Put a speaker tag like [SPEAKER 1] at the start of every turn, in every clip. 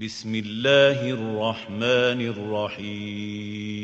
[SPEAKER 1] بسم الله الرحمن الرحيم.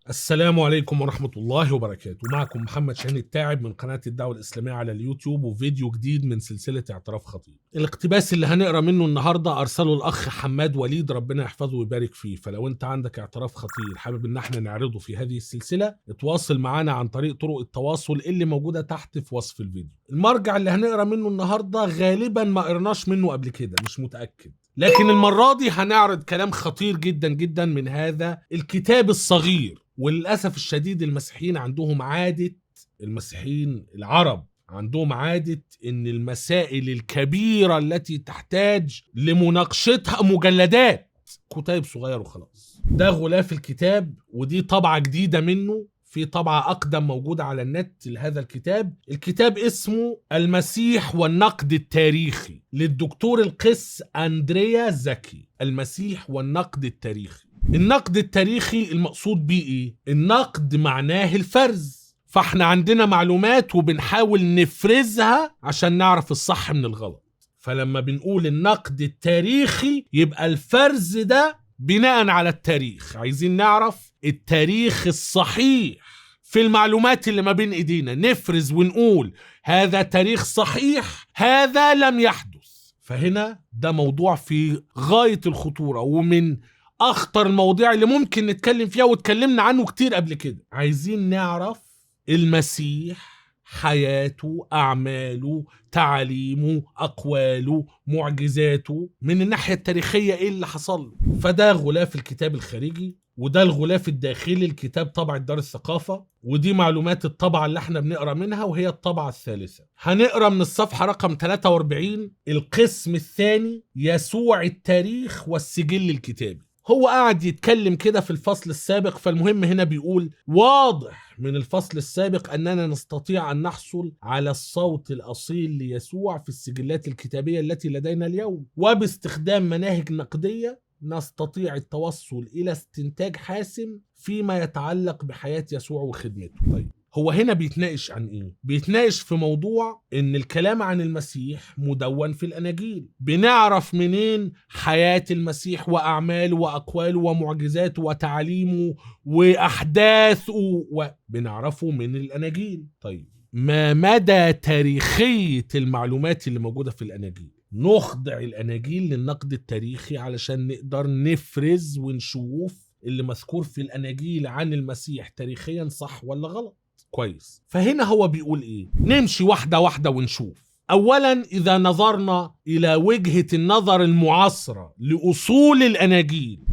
[SPEAKER 2] السلام عليكم ورحمة الله وبركاته. معكم محمد شاهين التاعب من قناة الدعوة الإسلامية على اليوتيوب، وفيديو جديد من سلسلة اعتراف خطير. الاقتباس اللي هنقرأ منه النهاردة أرسله الأخ حماد وليد، ربنا يحفظه ويبارك فيه. فلو أنت عندك اعتراف خطير حابب إن احنا نعرضه في هذه السلسلة، اتواصل معنا عن طريق طرق التواصل اللي موجودة تحت في وصف الفيديو. المرجع اللي هنقرأ منه النهاردة غالبا ما قرناش منه قبل كده، مش متأكد، لكن المرة دي هنعرض كلام خطير جدا جدا من هذا الكتاب الصغير. وللأسف الشديد المسيحيين عندهم عادة، المسيحيين العرب عندهم عادة إن المسائل الكبيرة التي تحتاج لمناقشتها مجلدات، كتاب صغير وخلاص. ده غلاف الكتاب، ودي طبعة جديدة منه، في طبعة أقدم موجودة على النت لهذا الكتاب. الكتاب اسمه المسيح والنقد التاريخي للدكتور القس أندريا زكي. المسيح والنقد التاريخي. النقد التاريخي المقصود بيه إيه؟ النقد معناه الفرز، فاحنا عندنا معلومات وبنحاول نفرزها عشان نعرف الصح من الغلط. فلما بنقول النقد التاريخي يبقى الفرز ده بناء على التاريخ، عايزين نعرف التاريخ الصحيح في المعلومات اللي ما بين ايدينا، نفرز ونقول هذا تاريخ صحيح، هذا لم يحدث. فهنا ده موضوع في غاية الخطورة، ومن اخطر المواضيع اللي ممكن نتكلم فيها، واتكلمنا عنه كتير قبل كده. عايزين نعرف المسيح، حياته، أعماله، تعاليمه، أقواله، معجزاته، من الناحية التاريخية إيه اللي حصل. فده غلاف الكتاب الخارجي، وده الغلاف الداخلي. الكتاب طبعة دار الثقافة، ودي معلومات الطبعة اللي احنا بنقرأ منها، وهي الطبعة الثالثة. هنقرأ من الصفحة رقم 43 القسم الثاني، يسوع التاريخ والسجل الكتابي. هو قاعد يتكلم كده في الفصل السابق، فالمهم هنا بيقول: واضح من الفصل السابق أننا نستطيع أن نحصل على الصوت الأصيل ليسوع في السجلات الكتابية التي لدينا اليوم، وباستخدام مناهج نقدية نستطيع التوصل إلى استنتاج حاسم فيما يتعلق بحياة يسوع وخدمته. طيب، هو هنا بيتناقش عن ايه؟ بيتناقش في موضوع ان الكلام عن المسيح مدون في الاناجيل. بنعرف منين حياة المسيح واعماله واقواله ومعجزاته وتعاليمه واحداثه؟ وبنعرفه من الاناجيل. طيب، ما مدى تاريخية المعلومات اللي موجودة في الاناجيل؟ نخضع الاناجيل للنقد التاريخي علشان نقدر نفرز ونشوف اللي مذكور في الاناجيل عن المسيح تاريخيا صح ولا غلط. كويس. فهنا هو بيقول ايه؟ نمشي واحدة واحدة ونشوف. اولا، اذا نظرنا الى وجهة النظر المعاصرة لاصول الاناجيل،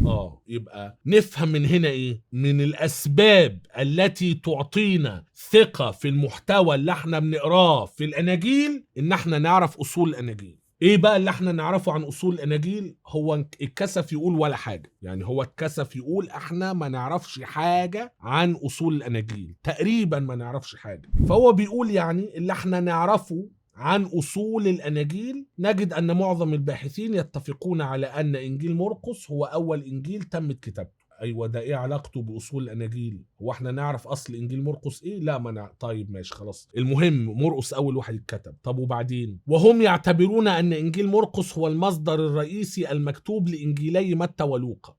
[SPEAKER 2] يبقى نفهم من هنا ايه؟ من الاسباب التي تعطينا ثقة في المحتوى اللي احنا بنقراه في الاناجيل ان احنا نعرف اصول الاناجيل. ايه بقى اللي احنا نعرفه عن اصول الاناجيل؟ هو اتكسف يقول ولا حاجة، يعني هو اتكسف يقول احنا ما نعرفش حاجة عن اصول الاناجيل، تقريبا ما نعرفش حاجة. فهو بيقول يعني اللي احنا نعرفه عن أصول الأناجيل، نجد أن معظم الباحثين يتفقون على أن إنجيل مرقس هو أول إنجيل تمت كتابته. أيوة، ده إيه علاقته بأصول الأناجيل؟ هو إحنا نعرف أصل إنجيل مرقس إيه؟ لا، ما طيب ماشي خلاص، المهم مرقس أول واحد اتكتب. طب وبعدين؟ وهم يعتبرون أن إنجيل مرقس هو المصدر الرئيسي المكتوب لإنجيلي متى ولوقا.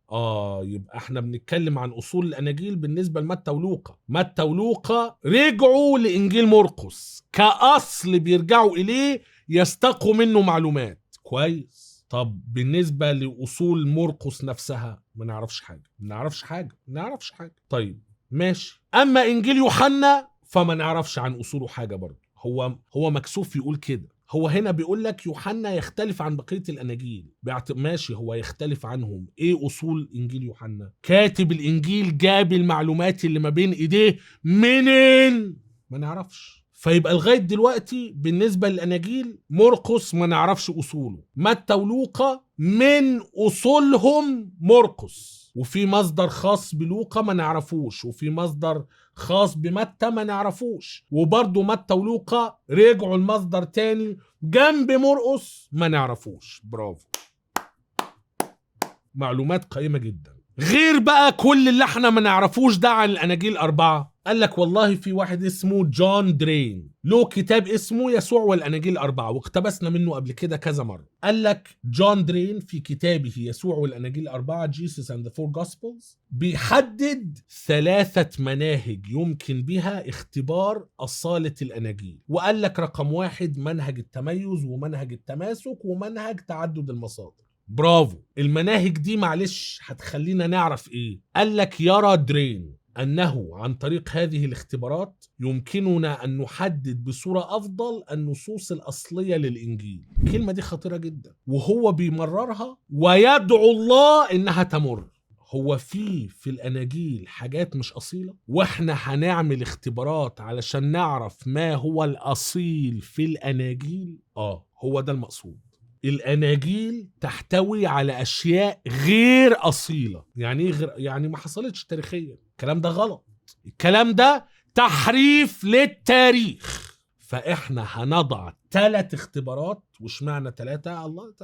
[SPEAKER 2] يبقى إحنا بنتكلم عن أصول الأناجيل بالنسبة لمتى ولوقا. متى ولوقا رجعوا لإنجيل مرقس كأصل بيرجعوا إليه، يستقوا منه معلومات. كويس. طب بالنسبة لأصول مرقس نفسها ما نعرفش حاجة. طيب ماشي. أما إنجيل يوحنا فما نعرفش عن أصوله حاجة برضه. هو مكسوف يقول كده. هو هنا بيقول لك يوحنا يختلف عن بقية الأناجيل. ماشي، هو يختلف عنهم. إيه أصول إنجيل يوحنا؟ كاتب الإنجيل جاب المعلومات اللي ما بين إيديه منين؟ ما نعرفش. فيبقى لغاية دلوقتي بالنسبة للأناجيل، مرقس ما نعرفش أصوله، متى ولوقا من أصولهم مرقس، وفي مصدر خاص بلوقا ما نعرفوش، وفي مصدر خاص بمتى ما نعرفوش، وبرضو متى ولوقا رجعوا المصدر تاني جنب مرقس ما نعرفوش. برافو، معلومات قيمة جدا. غير بقى كل اللي احنا ما نعرفوش ده عن الأناجيل 4. قال لك والله في واحد اسمه جون درين له كتاب اسمه يسوع والأناجيل الأربعة، واقتبسنا منه قبل كده كذا مرة. قال لك جون درين في كتابه يسوع والأناجيل الأربعة Jesus and the Four Gospels بيحدد 3 مناهج يمكن بها اختبار أصالة الأناجيل. وقال لك رقم 1 منهج التميز، ومنهج التماسك، ومنهج تعدد المصادر. برافو. المناهج دي معلش هتخلينا نعرف ايه. قال لك يرى درين أنه عن طريق هذه الاختبارات يمكننا أن نحدد بصورة أفضل النصوص الأصلية للإنجيل. الكلمة دي خطيرة جدا، وهو بيمررها ويدعو الله إنها تمر. هو في الأناجيل حاجات مش أصيلة، وإحنا هنعمل اختبارات علشان نعرف ما هو الأصيل في الأناجيل. هو ده المقصود. الأناجيل تحتوي على أشياء غير أصيلة. يعني إيه غير؟ يعني ما حصلتش تاريخيا. الكلام ده غلط، الكلام ده تحريف للتاريخ. فإحنا هنضع 3 اختبارات. وش معنى 3؟ الله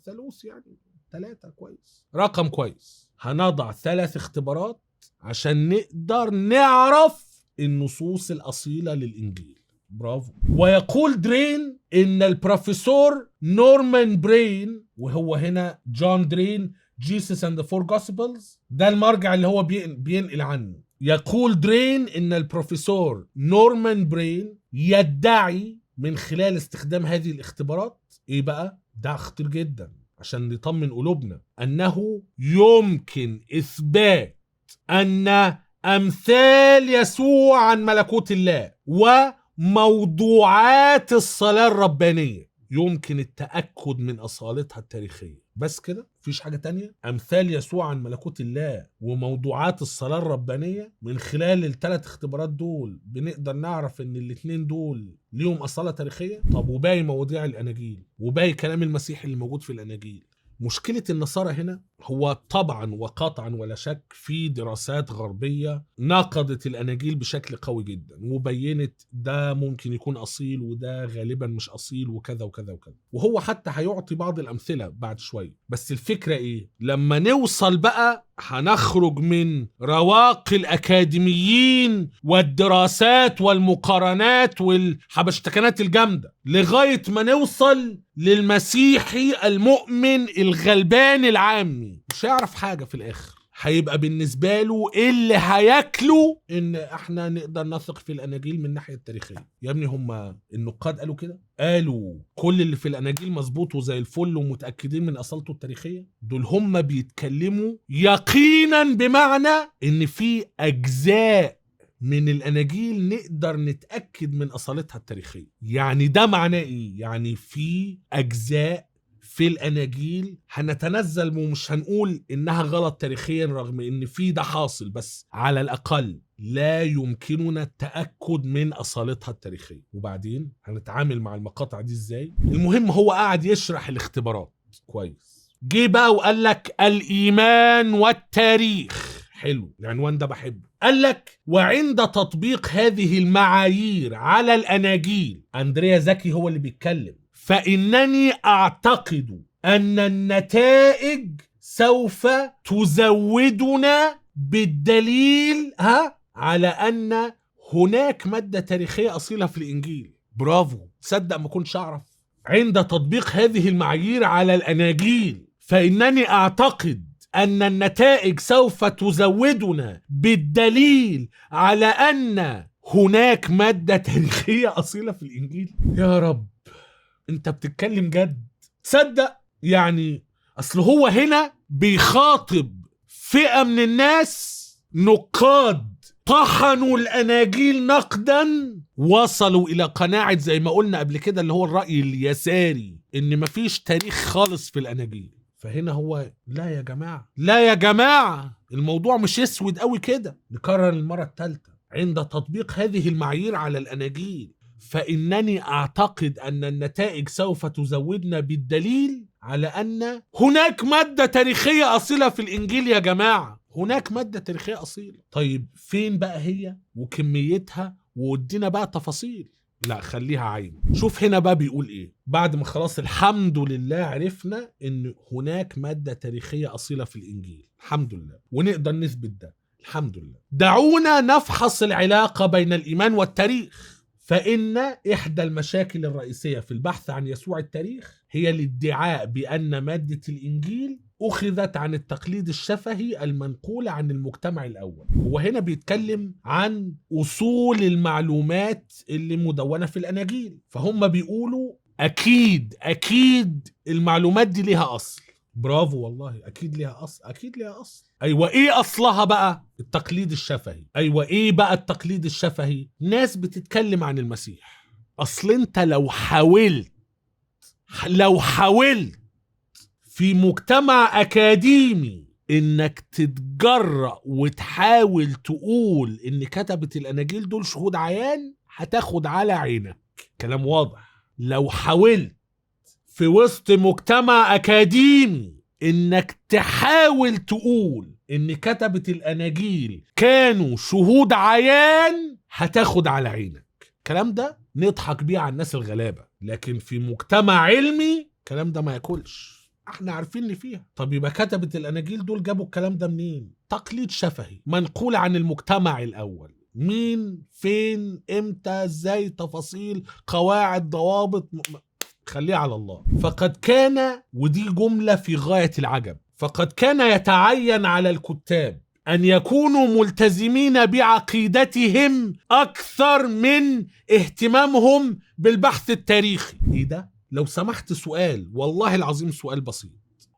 [SPEAKER 2] ثالوث يعني 3 كويس، رقم كويس. هنضع 3 اختبارات عشان نقدر نعرف النصوص الأصيلة للإنجيل. برافو. ويقول درين إن البروفيسور نورمان برين، وهو هنا جون درين Jesus and the Four Gospels ده المرجع اللي هو بينقل عنه. يقول درين إن البروفيسور نورمان برين يدعي من خلال استخدام هذه الاختبارات إيه بقى؟ ده خطير جدا عشان نطمن قلوبنا، أنه يمكن إثبات أن أمثال يسوع عن ملكوت الله وموضوعات الصلاة الربانية يمكن التأكد من أصالتها التاريخية. بس كده، مفيش حاجة تانية. أمثال يسوع عن ملكوت الله وموضوعات الصلاة الربانية، من خلال ال3 اختبارات دول بنقدر نعرف ان ال2 دول ليهم أصالة تاريخية. طب وباقي مواضيع الأناجيل وباقي كلام المسيح اللي موجود في الأناجيل؟ مشكلة النصارى هنا هو طبعا وقطعا ولا شك في دراسات غربية نقدت الأناجيل بشكل قوي جدا وبينت ده ممكن يكون أصيل وده غالبا مش أصيل وكذا وكذا وكذا، وهو حتى هيعطي بعض الأمثلة بعد شوية. بس الفكرة إيه؟ لما نوصل بقى هنخرج من رواق الأكاديميين والدراسات والمقارنات والحبشتكنات الجامدة لغاية ما نوصل للمسيحي المؤمن الغلبان العامي. مش هيعرف حاجة في الآخر، هيبقى بالنسبة له اللي هياكله إن احنا نقدر نثق في الأناجيل من الناحية التاريخية. يا ابني هم النقاد قالوا كده، قالوا كل اللي في الأناجيل مظبوط وزي الفل ومتأكدين من أصالته التاريخية. دول هم بيتكلموا يقينا بمعنى إن في أجزاء من الأناجيل نقدر نتأكد من أصالتها التاريخية. يعني ده معناه إيه؟ يعني في أجزاء في الأناجيل هنتنزل ومش هنقول إنها غلط تاريخيا رغم إن في ده حاصل، بس على الأقل لا يمكننا التأكد من أصالتها التاريخية. وبعدين هنتعامل مع المقاطع دي إزاي؟ المهم هو قاعد يشرح الاختبارات كويس، جه بقى وقال لك الإيمان والتاريخ. حلو، العنوان ده بحبه. قال لك وعند تطبيق هذه المعايير على الأناجيل، أندريا زكي هو اللي بيتكلم، فإنني أعتقد أن النتائج سوف تزودنا بالدليل على أن هناك مادة تاريخية أصيلة في الإنجيل. برافو، صدق ما كنتش أعرف. عند تطبيق هذه المعايير على الأناجيل فإنني أعتقد أن النتائج سوف تزودنا بالدليل على أن هناك مادة تاريخية أصيلة في الإنجيل. يا رب انت بتتكلم جد؟ تصدق يعني اصل هو هنا بيخاطب فئة من الناس نقاد طحنوا الأناجيل نقدا، وصلوا إلى قناعة زي ما قلنا قبل كده اللي هو الرأي اليساري إن مفيش تاريخ خالص في الأناجيل. فهنا هو لا يا جماعة، لا يا جماعة، الموضوع مش اسود قوي كده. نكرر المرة الثالثة، عند تطبيق هذه المعايير على الأناجيل فإنني أعتقد أن النتائج سوف تزودنا بالدليل على أن هناك مادة تاريخية أصيلة في الإنجيل. يا جماعة هناك مادة تاريخية أصيلة. طيب فين بقى هي وكميتها؟ وودينا بقى تفاصيل. لا خليها عين. شوف هنا بقى بيقول إيه بعد ما خلاص الحمد لله عرفنا أن هناك مادة تاريخية أصيلة في الإنجيل، الحمد لله، ونقدر نثبت ده. الحمد لله. دعونا نفحص العلاقة بين الإيمان والتاريخ، فإن إحدى المشاكل الرئيسية في البحث عن يسوع التاريخ هي الادعاء بأن مادة الإنجيل أخذت عن التقليد الشفهي المنقول عن المجتمع الأول. وهنا بيتكلم عن أصول المعلومات اللي مدونة في الأناجيل، فهم بيقولوا أكيد المعلومات دي ليها أصل. برافو والله، أكيد ليها أصل، أكيد ليها أصل. أيوة، إيه أصلها بقى؟ التقليد الشفهي. أيوة، إيه بقى التقليد الشفهي؟ ناس بتتكلم عن المسيح. أصل أنت لو حاولت في مجتمع أكاديمي إنك تتجرأ وتحاول تقول إن كتبة الأناجيل دول شهود عيان، هتاخد على عينك. كلام واضح. لو حاولت في وسط مجتمع أكاديمي إنك تحاول تقول إن كتبة الأناجيل كانوا شهود عيان، هتاخد على عينك. الكلام ده نضحك بيه على الناس الغلابة، لكن في مجتمع علمي الكلام ده ما ياكلش. احنا عارفين اللي فيها. طب يبقى كتبة الأناجيل دول جابوا الكلام ده منين؟ تقليد شفهي منقول عن المجتمع الأول. مين، فين، امتى، ازاي، تفاصيل، قواعد، ضوابط، خليه على الله. فقد كان، ودي جملة في غاية العجب، فقد كان يتعين على الكتاب أن يكونوا ملتزمين بعقيدتهم أكثر من اهتمامهم بالبحث التاريخي. إيه ده؟ لو سمحت سؤال، والله العظيم سؤال بسيط.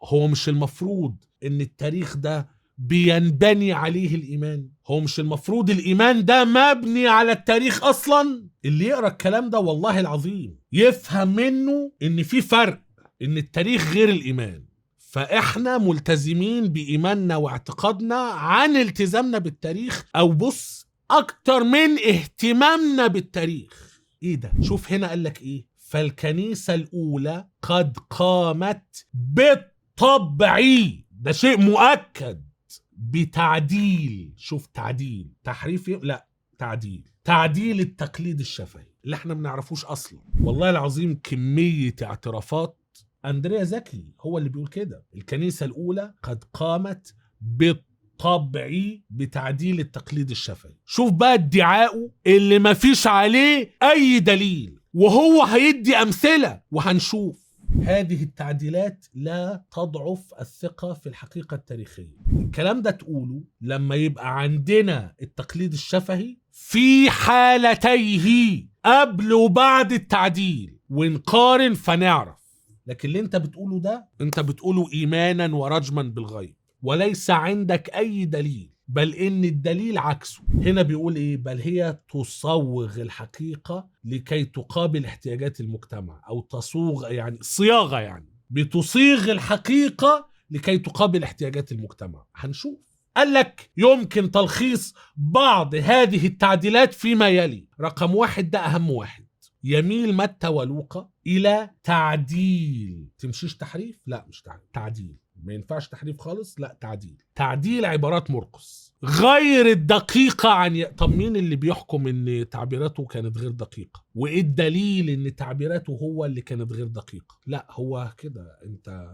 [SPEAKER 2] هو مش المفروض إن التاريخ ده بينبني عليه الإيمان؟ هو مش المفروض الإيمان ده مبني على التاريخ أصلا؟ اللي يقرأ الكلام ده والله العظيم يفهم منه إن في فرق، إن التاريخ غير الإيمان. فإحنا ملتزمين بإيماننا واعتقادنا عن التزامنا بالتاريخ، أو بص أكتر من اهتمامنا بالتاريخ. إيه ده؟ شوف هنا قالك إيه؟ فالكنيسة الأولى قد قامت بالطبع، ده شيء مؤكد، بتعديل. شوف تعديل، تحريف، لا تعديل التقليد الشفهي اللي احنا بنعرفوش أصلا. والله العظيم كمية اعترافات. أندريا زكي هو اللي بيقول كده. الكنيسة الأولى قد قامت بالطبع بتعديل التقليد الشفهي. شوف بقى ادعاؤه اللي ما فيش عليه أي دليل، وهو هيدي أمثلة وهنشوف. هذه التعديلات لا تضعف الثقة في الحقيقة التاريخية. الكلام ده تقوله لما يبقى عندنا التقليد الشفهي في حالتيه قبل وبعد التعديل، ونقارن فنعرف. لكن اللي انت بتقوله ده، انت بتقوله إيمانا ورجما بالغيب، وليس عندك أي دليل، بل إن الدليل عكسه. هنا بيقول إيه؟ بل هي تصوغ الحقيقة لكي تقابل احتياجات المجتمع، أو تصوغ يعني صياغة، يعني بتصيغ الحقيقة لكي تقابل احتياجات المجتمع. هنشوف. قال لك يمكن تلخيص بعض هذه التعديلات فيما يلي. رقم 1، ده أهم واحد، يميل متى ولوقا إلى تعديل. تمشيش تحريف؟ لا مش تعديل، ما ينفعش تحريف خالص، لا تعديل عبارات مرقس غير الدقيقة عن طب مين اللي بيحكم ان تعبيراته كانت غير دقيقة؟ وايه الدليل ان تعبيراته هو اللي كانت غير دقيقة؟ لا هو كده. انت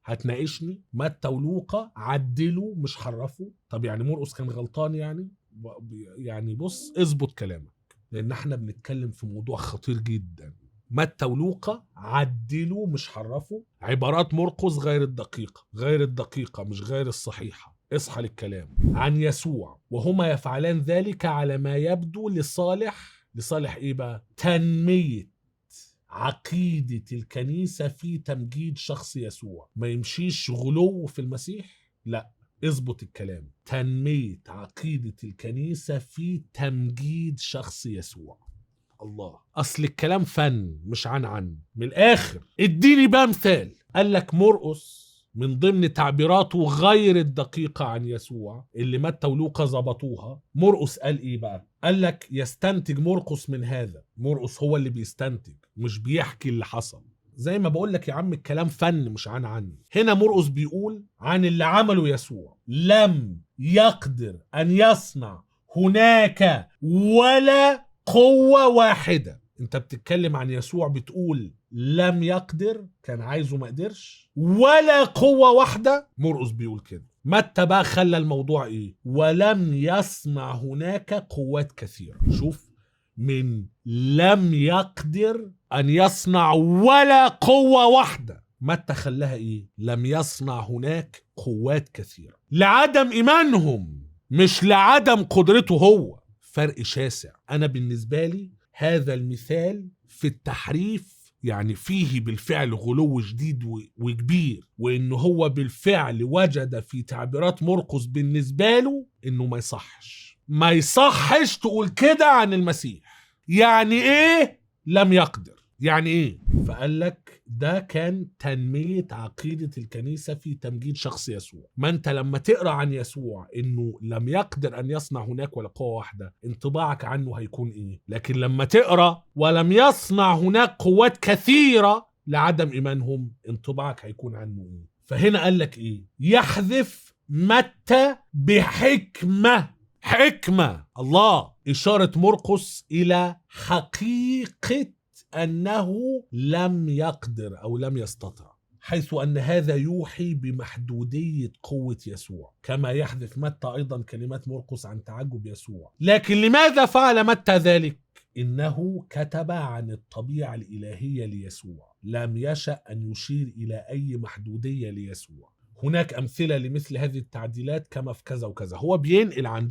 [SPEAKER 2] هتناقشني متى ولوقا عدلوا مش حرفوا. طب يعني مرقس كان غلطان يعني بص اظبط كلامك، لان احنا بنتكلم في موضوع خطير جدا. متى ولوقا عدلوا مش حرفوا. عبارات مرقس غير الدقيقة مش غير الصحيحة. اصحى للكلام عن يسوع، وهما يفعلان ذلك على ما يبدو لصالح ايه بقى؟ تنمية عقيدة الكنيسة في تمجيد شخص يسوع. ما يمشيش غلو في المسيح، لا اظبط الكلام. تنمية عقيدة الكنيسة في تمجيد شخص يسوع. الله، أصل الكلام فن مش عن من الآخر. اديني بقى مثال. قال لك مرقس من ضمن تعبيراته غير الدقيقة عن يسوع اللي متى ولوقا ظبطوها، مرقس قال ايه بقى؟ قال لك يستنتج مرقس من هذا. مرقس هو اللي بيستنتج مش بيحكي اللي حصل. زي ما بقول لك يا عم الكلام فن مش عن. هنا مرقس بيقول عن اللي عمله يسوع: لم يقدر أن يصنع هناك ولا قوة واحدة. انت بتتكلم عن يسوع بتقول لم يقدر، كان عايزه ما قدرش، ولا قوة واحدة. مرقس بيقول كده. متى بقى خلى الموضوع ايه؟ ولم يصنع هناك قوات كثيرة. شوف، من لم يقدر ان يصنع ولا قوة واحدة، متى خلاها ايه؟ لم يصنع هناك قوات كثيرة، لعدم ايمانهم مش لعدم قدرته هو. فرق شاسع. انا بالنسبة لي هذا المثال في التحريف يعني فيه بالفعل غلو شديد وكبير، وانه هو بالفعل وجد في تعبيرات مرقس بالنسبة له انه ما يصحش تقول كده عن المسيح. يعني ايه لم يقدر؟ يعني ايه؟ فقال لك ده كان تنمية عقيدة الكنيسة في تمجيد شخص يسوع. ما انت لما تقرأ عن يسوع انه لم يقدر ان يصنع هناك ولا قوة واحدة، انطباعك عنه هيكون ايه؟ لكن لما تقرأ ولم يصنع هناك قوات كثيرة لعدم ايمانهم، انطباعك هيكون عنه ايه؟ فهنا قال لك ايه؟ يحذف متى حكمة الله، إشارة مرقس إلى حقيقة أنه لم يقدر أو لم يستطع، حيث أن هذا يوحي بمحدودية قوة يسوع، كما يحذف متى أيضا كلمات مرقس عن تعجب يسوع. لكن لماذا فعل متى ذلك؟ إنه كتب عن الطبيعة الإلهية ليسوع، لم يشأ أن يشير إلى أي محدودية ليسوع. هناك أمثلة لمثل هذه التعديلات كما في كذا وكذا. هو بينقل عن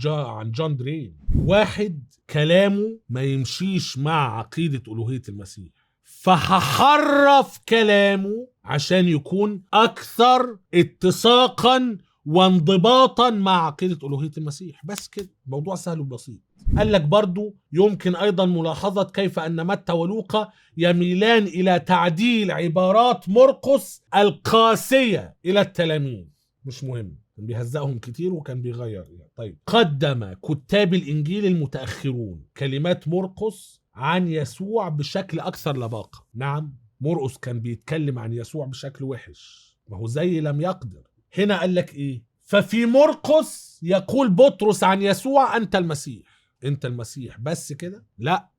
[SPEAKER 2] جون درين، واحد كلامه ما يمشيش مع عقيدة ألوهية المسيح، فهحرف كلامه عشان يكون أكثر اتساقا وانضباطا مع عقيدة ألوهية المسيح. بس كده، موضوع سهل وبسيط. قال لك برضو يمكن أيضا ملاحظة كيف أن متى ولوقا يميلان إلى تعديل عبارات مرقس القاسية إلى التلاميذ. مش مهم، كان بيهزقهم كتير وكان بيغير يعني. طيب، قدم كتاب الإنجيل المتأخرون كلمات مرقس عن يسوع بشكل أكثر لباقة. نعم، مرقس كان بيتكلم عن يسوع بشكل وحش، ما هو زي لم يقدر. هنا قال لك إيه؟ ففي مرقس يقول بطرس عن يسوع أنت المسيح، بس كده؟ لا،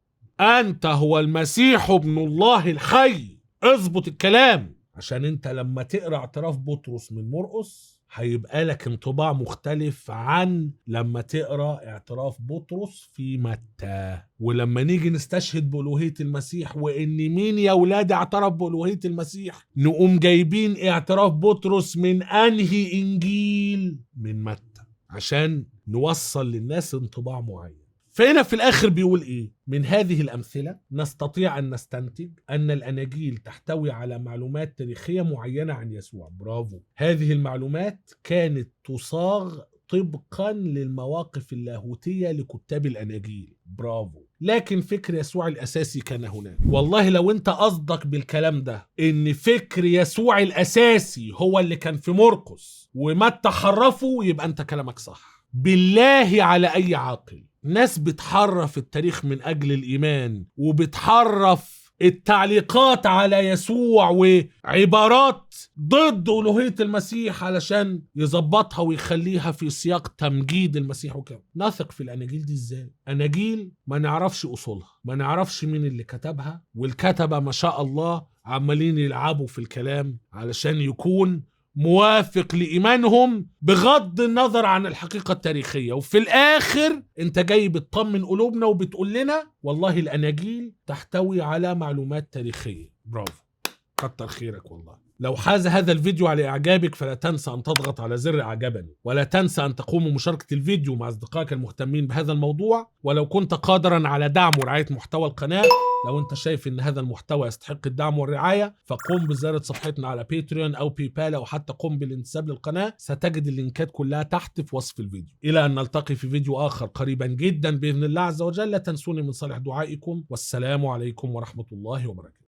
[SPEAKER 2] أنت هو المسيح ابن الله الحي. اضبط الكلام، عشان انت لما تقرأ اعتراف بطرس من مرقس هيبقى لك انطباع مختلف عن لما تقرأ اعتراف بطرس في متى. ولما نيجي نستشهد بألوهية المسيح وإن مين يا ولاد اعترف بألوهية المسيح، نقوم جايبين اعتراف بطرس من أنهي إنجيل؟ من متى، عشان نوصل للناس انطباع معين. فهنا في الآخر بيقول إيه؟ من هذه الأمثلة نستطيع أن نستنتج أن الأناجيل تحتوي على معلومات تاريخية معينة عن يسوع. برافو. هذه المعلومات كانت تصاغ طبقا للمواقف اللاهوتية لكتاب الأناجيل. برافو. لكن فكر يسوع الأساسي كان هناك. والله لو أنت قصدك بالكلام ده إن فكر يسوع الأساسي هو اللي كان في مرقس ومتى حرفه، يبقى أنت كلامك صح. بالله على أي عاقل، ناس بتحرف التاريخ من أجل الإيمان، وبتحرف التعليقات على يسوع وعبارات ضد ألوهية المسيح علشان يظبطها ويخليها في سياق تمجيد المسيح وكذا. نثق في الأناجيل دي إزاي؟ أناجيل ما نعرفش أصولها، ما نعرفش مين اللي كتبها، والكتبة ما شاء الله عمالين يلعبوا في الكلام علشان يكون موافق لإيمانهم بغض النظر عن الحقيقة التاريخية. وفي الآخر انت جاي بتطمن قلوبنا وبتقول لنا والله الأناجيل تحتوي على معلومات تاريخية. برافو، كتر خيرك والله. لو حاز هذا الفيديو على إعجابك فلا تنسى أن تضغط على زر إعجابني، ولا تنسى أن تقوم بمشاركة الفيديو مع أصدقائك المهتمين بهذا الموضوع. ولو كنت قادرا على دعم ورعاية محتوى القناة، لو أنت شايف أن هذا المحتوى يستحق الدعم والرعاية، فقم بزيارة صفحتنا على باتريون أو بايبال، أو حتى قم بالانتساب للقناة. ستجد اللينكات كلها تحت في وصف الفيديو. إلى أن نلتقي في فيديو آخر قريبا جدا بإذن الله عز وجل. لا تنسوني من صالح دعائكم، والسلام عليكم ورحمة الله وبركاته.